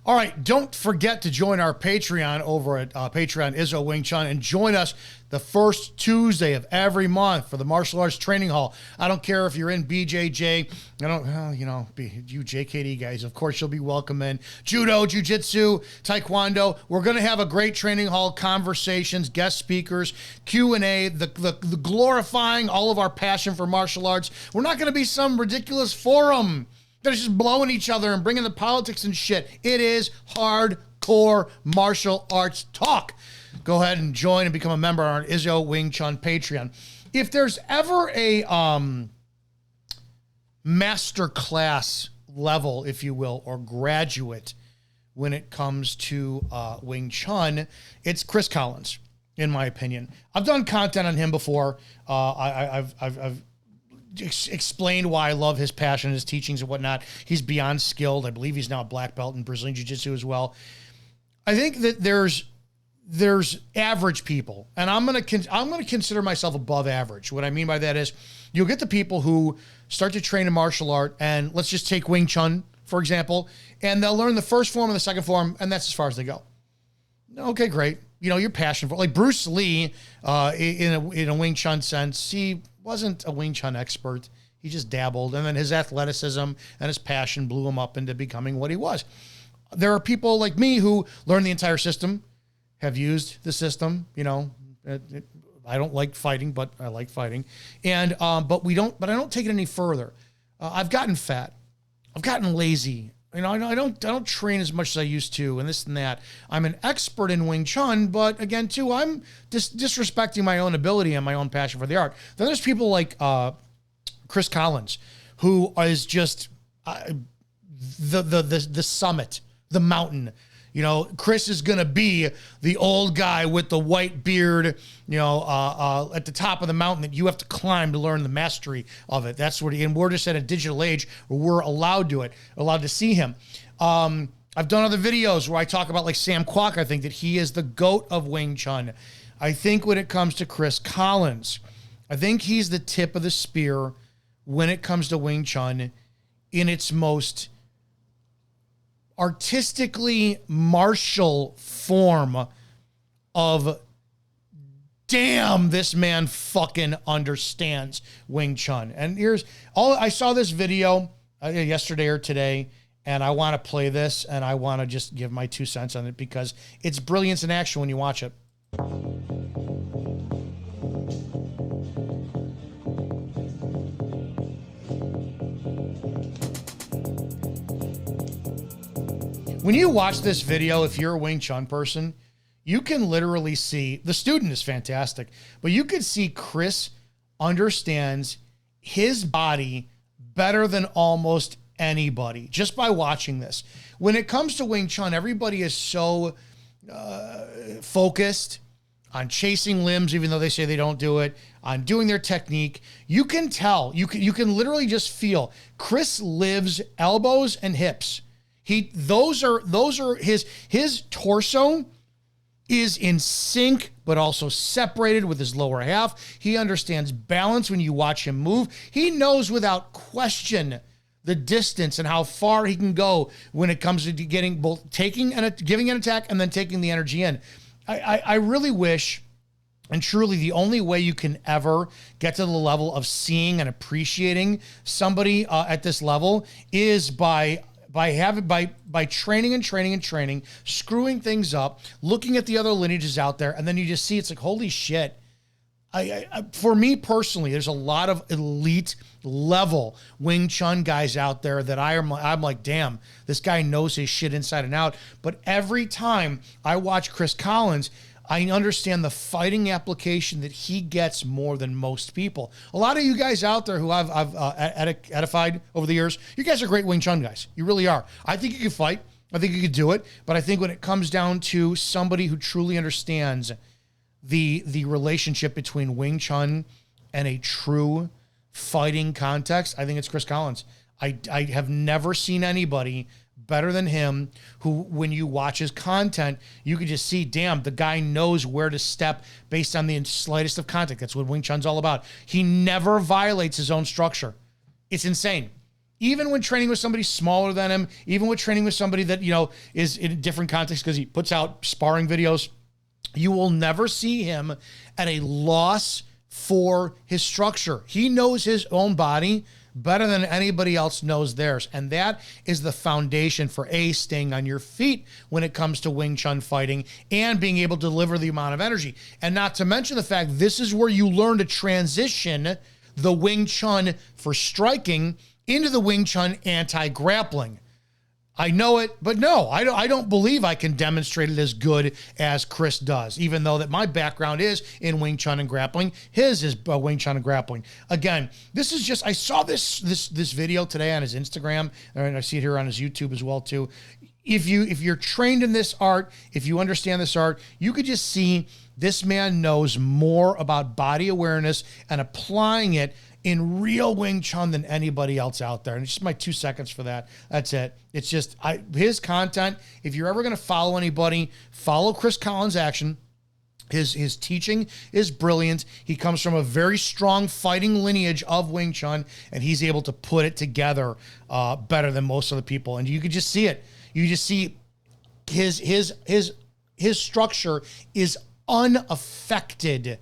All right, don't forget to join our Patreon over at Patreon Izzo Wing Chun and join us the first Tuesday of every month for the Martial Arts Training Hall. I don't care if you're in BJJ. You JKD guys, of course you'll be welcome in. Judo, Jiu-Jitsu, Taekwondo. We're going to have a great training hall, conversations, guest speakers, Q&A, the glorifying all of our passion for martial arts. We're not going to be some ridiculous forum they're just blowing each other and bringing the politics and shit. It is hardcore martial arts talk. Go ahead and join and become a member on our Izzo Wing Chun Patreon. If there's ever a master class level, if you will, or graduate when it comes to Wing Chun, it's Chris Collins, in my opinion. I've done content on him before. I've explained why I love his passion, his teachings and whatnot. He's beyond skilled. I believe he's now a black belt in Brazilian Jiu-Jitsu as well. I think that there's average people, and I'm gonna consider myself above average. What I mean by that is you'll get the people who start to train in martial art, and let's just take Wing Chun, for example, and they'll learn the first form and the second form, and that's as far as they go. Okay, great. You know, you're passionate for, like Bruce Lee, in a Wing Chun sense, he wasn't a Wing Chun expert. He just dabbled, and then his athleticism and his passion blew him up into becoming what he was. There are people like me who learn the entire system, have used the system. You know, I don't like fighting, but I like fighting, and but I don't take it any further. I've gotten fat. I've gotten lazy. You know, I don't train as much as I used to, and this and that. I'm an expert in Wing Chun, but again, too, I'm disrespecting my own ability and my own passion for the art. Then there's people like Chris Collins, who is just the summit, the mountain. You know, Chris is going to be the old guy with the white beard, you know, at the top of the mountain that you have to climb to learn the mastery of it. That's what and we're just at a digital age where we're allowed to see him. I've done other videos where I talk about like Sam Kwok. I think that he is the GOAT of Wing Chun. I think when it comes to Chris Collins, I think he's the tip of the spear when it comes to Wing Chun in its most artistically martial form of, damn, this man fucking understands Wing Chun. And I saw this video yesterday or today, and I want to play this, and I want to just give my 2 cents on it because it's brilliance in action when you watch it. When you watch this video, if you're a Wing Chun person, you can literally see, the student is fantastic, but you could see Chris understands his body better than almost anybody just by watching this. When it comes to Wing Chun, everybody is so focused on chasing limbs, even though they say they don't do it, on doing their technique. You can tell, you can literally just feel Chris lives elbows and hips. Those are his torso is in sync, but also separated with his lower half. He understands balance when you watch him move. He knows without question the distance and how far he can go when it comes to getting both giving an attack and then taking the energy in. I really wish, and truly the only way you can ever get to the level of seeing and appreciating somebody at this level is by training and training and training, screwing things up, looking at the other lineages out there, and then you just see it's like, holy shit. For me personally, there's a lot of elite level Wing Chun guys out there that I'm like, damn, this guy knows his shit inside and out. But every time I watch Chris Collins, I understand the fighting application that he gets more than most people. A lot of you guys out there who I've edified over the years, you guys are great Wing Chun guys. You really are. I think you can fight. I think you could do it. But I think when it comes down to somebody who truly understands the relationship between Wing Chun and a true fighting context, I think it's Chris Collins. I have never seen anybody better than him who, when you watch his content, you can just see, damn, the guy knows where to step based on the slightest of contact. That's what Wing Chun's all about. He never violates his own structure. It's insane. even when training with somebody smaller than him, even with training with somebody that, you know, is in a different context because he puts out sparring videos, you will never see him at a loss for his structure. He knows his own body better than anybody else knows theirs. And that is the foundation for staying on your feet when it comes to Wing Chun fighting and being able to deliver the amount of energy. And not to mention the fact, this is where you learn to transition the Wing Chun for striking into the Wing Chun anti-grappling. I know it, but no, I don't believe I can demonstrate it as good as Chris does, even though that my background is in Wing Chun and grappling. His is Wing Chun and grappling. Again, this is just, I saw this video today on his Instagram, and I see it here on his YouTube as well too. If you're trained in this art, if you understand this art, you could just see this man knows more about body awareness and applying it in real Wing Chun than anybody else out there. And it's just my 2 seconds for that. That's it. It's just his content. If you're ever going to follow anybody, follow Chris Collins' action. His teaching is brilliant. He comes from a very strong fighting lineage of Wing Chun, and he's able to put it together better than most of the people. And you could just see it. You just see his structure is unaffected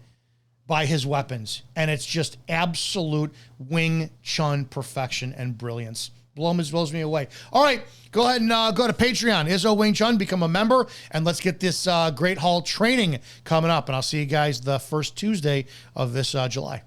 by his weapons, and it's just absolute Wing Chun perfection and brilliance. Blows me away. All right, go ahead and go to Patreon, Izzo Wing Chun, become a member, and let's get this Great Hall training coming up. And I'll see you guys the first Tuesday of this July.